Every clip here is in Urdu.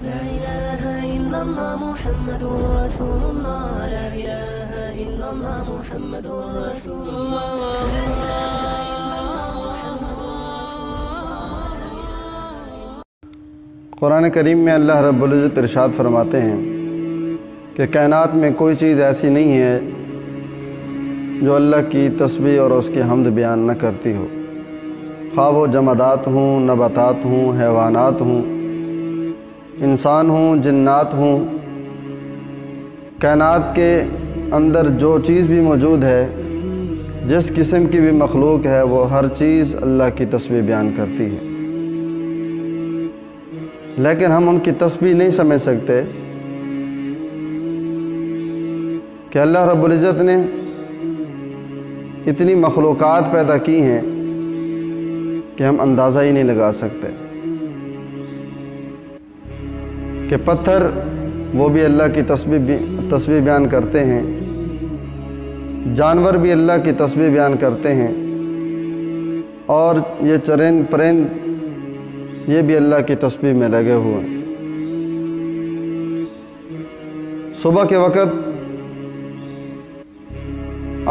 لا إله إلا الله محمد رسول الله. لا إله إلا الله محمد رسول الله. قرآن کریم میں اللہ رب العزت ارشاد فرماتے ہیں کہ کائنات میں کوئی چیز ایسی نہیں ہے جو اللہ کی تسبیح اور اس کی حمد بیان نہ کرتی ہو، خواہ وہ جمادات ہوں، نباتات ہوں، حیوانات ہوں، انسان ہوں، جنات ہوں۔ کائنات کے اندر جو چیز بھی موجود ہے، جس قسم کی بھی مخلوق ہے، وہ ہر چیز اللہ کی تسبیح بیان کرتی ہے، لیکن ہم ان کی تسبیح نہیں سمجھ سکتے کہ اللہ رب العزت نے اتنی مخلوقات پیدا کی ہیں کہ ہم اندازہ ہی نہیں لگا سکتے کہ پتھر وہ بھی اللہ کی تسبیح بیان کرتے ہیں، جانور بھی اللہ کی تسبیح بیان کرتے ہیں، اور یہ چرند پرند یہ بھی اللہ کی تسبیح میں لگے ہوئے ہیں۔ صبح کے وقت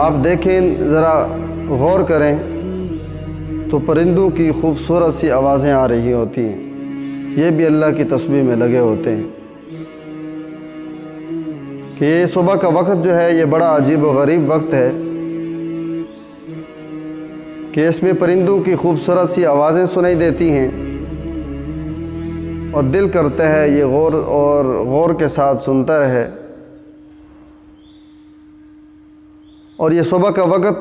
آپ دیکھیں، ذرا غور کریں تو پرندوں کی خوبصورت سی آوازیں آ رہی ہوتی ہیں، یہ بھی اللہ کی تسبیح میں لگے ہوتے ہیں کہ یہ صبح کا وقت جو ہے یہ بڑا عجیب و غریب وقت ہے کہ اس میں پرندوں کی خوبصورت سی آوازیں سنائی دیتی ہیں، اور دل کرتا ہے یہ غور کے ساتھ سنتا رہے۔ اور یہ صبح کا وقت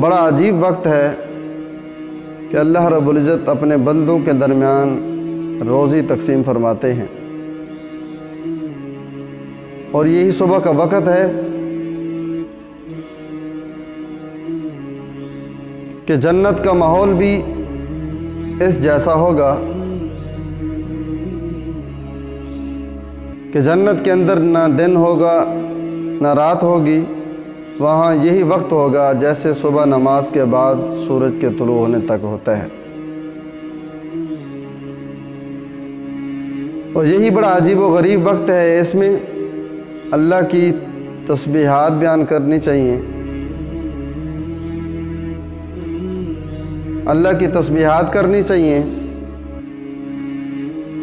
بڑا عجیب وقت ہے کہ اللہ رب العزت اپنے بندوں کے درمیان روزی تقسیم فرماتے ہیں، اور یہی صبح کا وقت ہے کہ جنت کا ماحول بھی اس جیسا ہوگا کہ جنت کے اندر نہ دن ہوگا نہ رات ہوگی، وہاں یہی وقت ہوگا جیسے صبح نماز کے بعد سورج کے طلوع ہونے تک ہوتا ہے، اور یہی بڑا عجیب و غریب وقت ہے۔ اس میں اللہ کی تسبیحات بیان کرنی چاہیے، اللہ کی تسبیحات کرنی چاہیے،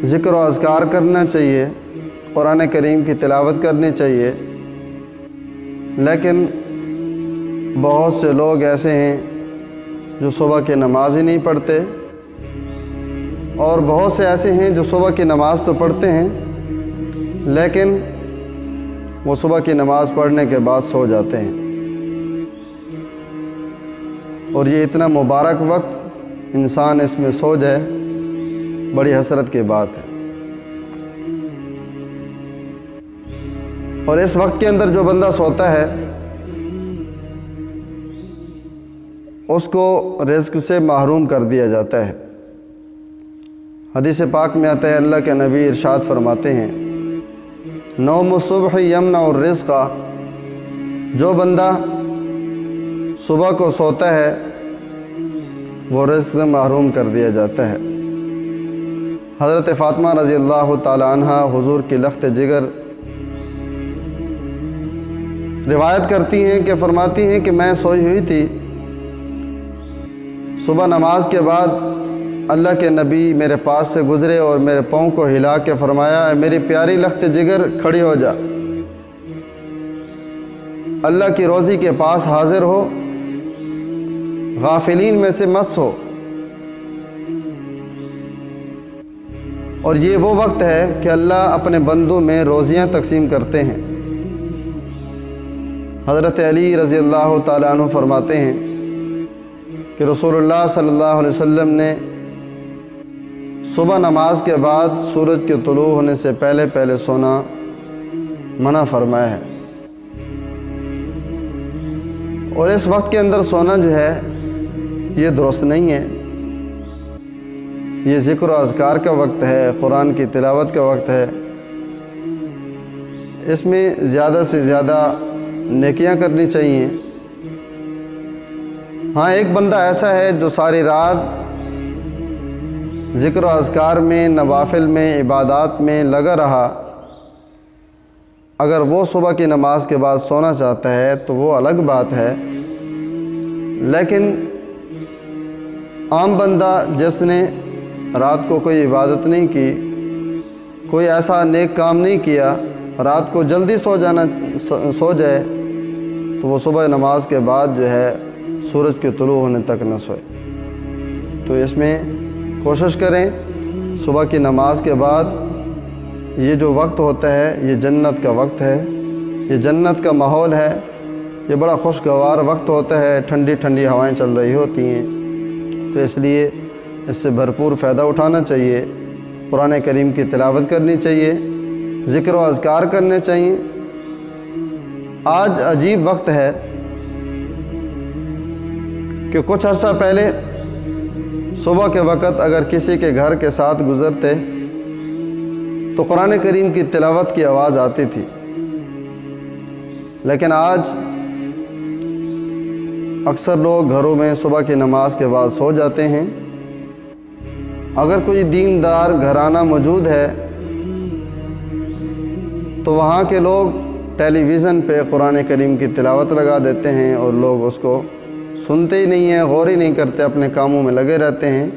ذکر و اذکار کرنا چاہیے، قرآن کریم کی تلاوت کرنی چاہیے، لیکن بہت سے لوگ ایسے ہیں جو صبح کی نماز ہی نہیں پڑھتے، اور بہت سے ایسے ہیں جو صبح کی نماز تو پڑھتے ہیں لیکن وہ صبح کی نماز پڑھنے کے بعد سو جاتے ہیں، اور یہ اتنا مبارک وقت انسان اس میں سو جائے، بڑی حسرت کی بات ہے۔ اور اس وقت کے اندر جو بندہ سوتا ہے اس کو رزق سے محروم کر دیا جاتا ہے۔ حدیث پاک میں آتا ہے، اللہ کے نبی ارشاد فرماتے ہیں، نوم الصبح یمنع الرزق، جو بندہ صبح کو سوتا ہے وہ رزق سے محروم کر دیا جاتا ہے۔ حضرت فاطمہ رضی اللہ تعالی عنہ حضور کی لخت جگر روایت کرتی ہیں کہ فرماتی ہیں کہ میں سوئی ہوئی تھی، صبح نماز کے بعد اللہ کے نبی میرے پاس سے گزرے اور میرے پاؤں کو ہلا کے فرمایا، اے میری پیاری لخت جگر کھڑی ہو جا، اللہ کی روزی کے پاس حاضر ہو، غافلین میں سے مت ہو۔ اور یہ وہ وقت ہے کہ اللہ اپنے بندوں میں روزیاں تقسیم کرتے ہیں۔ حضرت علی رضی اللہ تعالیٰ عنہ فرماتے ہیں کہ رسول اللہ صلی اللہ علیہ وسلم نے صبح نماز کے بعد سورج کے طلوع ہونے سے پہلے پہلے سونا منع فرمایا ہے، اور اس وقت کے اندر سونا جو ہے یہ درست نہیں ہے۔ یہ ذکر و اذکار کا وقت ہے، قرآن کی تلاوت کا وقت ہے، اس میں زیادہ سے زیادہ نیکیاں کرنی چاہیے۔ ہاں، ایک بندہ ایسا ہے جو ساری رات ذکر و اذکار میں، نوافل میں، عبادات میں لگا رہا، اگر وہ صبح کی نماز کے بعد سونا چاہتا ہے تو وہ الگ بات ہے، لیکن عام بندہ جس نے رات کو کوئی عبادت نہیں کی، کوئی ایسا نیک کام نہیں کیا، رات کو جلدی سو جائے تو وہ صبح نماز کے بعد جو ہے سورج کے طلوع ہونے تک نہ سوئے۔ تو اس میں کوشش کریں صبح کی نماز کے بعد یہ جو وقت ہوتا ہے یہ جنت کا وقت ہے، یہ جنت کا ماحول ہے، یہ بڑا خوشگوار وقت ہوتا ہے، ٹھنڈی ٹھنڈی ہوائیں چل رہی ہوتی ہیں، تو اس لیے اس سے بھرپور فائدہ اٹھانا چاہیے، قرآن کریم کی تلاوت کرنی چاہیے، ذکر و اذکار کرنے چاہیے۔ آج عجیب وقت ہے کہ کچھ عرصہ پہلے صبح کے وقت اگر کسی کے گھر کے ساتھ گزرتے تو قرآن کریم کی تلاوت کی آواز آتی تھی، لیکن آج اکثر لوگ گھروں میں صبح کی نماز کے بعد سو جاتے ہیں۔ اگر کوئی دیندار گھرانہ موجود ہے تو وہاں کے لوگ ٹیلی ویژن پہ قرآن کریم کی تلاوت لگا دیتے ہیں اور لوگ اس کو سنتے ہی نہیں ہیں، غور ہی نہیں کرتے، اپنے کاموں میں لگے رہتے ہیں،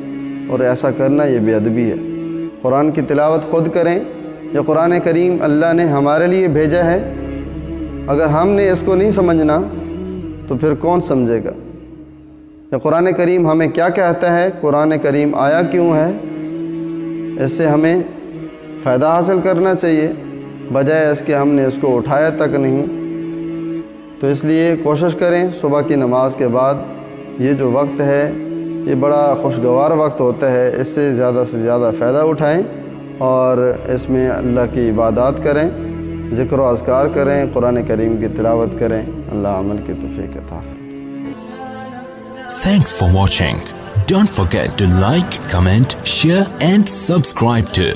اور ایسا کرنا یہ بے ادبی ہے۔ قرآن کی تلاوت خود کریں، یہ قرآن کریم اللہ نے ہمارے لیے بھیجا ہے، اگر ہم نے اس کو نہیں سمجھنا تو پھر کون سمجھے گا؟ یہ قرآن کریم ہمیں کیا کہتا ہے، قرآن کریم آیا کیوں ہے، اس سے ہمیں فائدہ حاصل کرنا چاہیے، بجائے اس کے ہم نے اس کو اٹھایا تک نہیں۔ تو اس لیے کوشش کریں صبح کی نماز کے بعد یہ جو وقت ہے یہ بڑا خوشگوار وقت ہوتا ہے، اس سے زیادہ فائدہ اٹھائیں اور اس میں اللہ کی عبادات کریں، ذکر و اذکار کریں، قرآن کریم کی تلاوت کریں۔ اللہ عمل کی توفیق عطا فرمائے۔ Thanks for watching. Don't forget to like, comment, share and subscribe to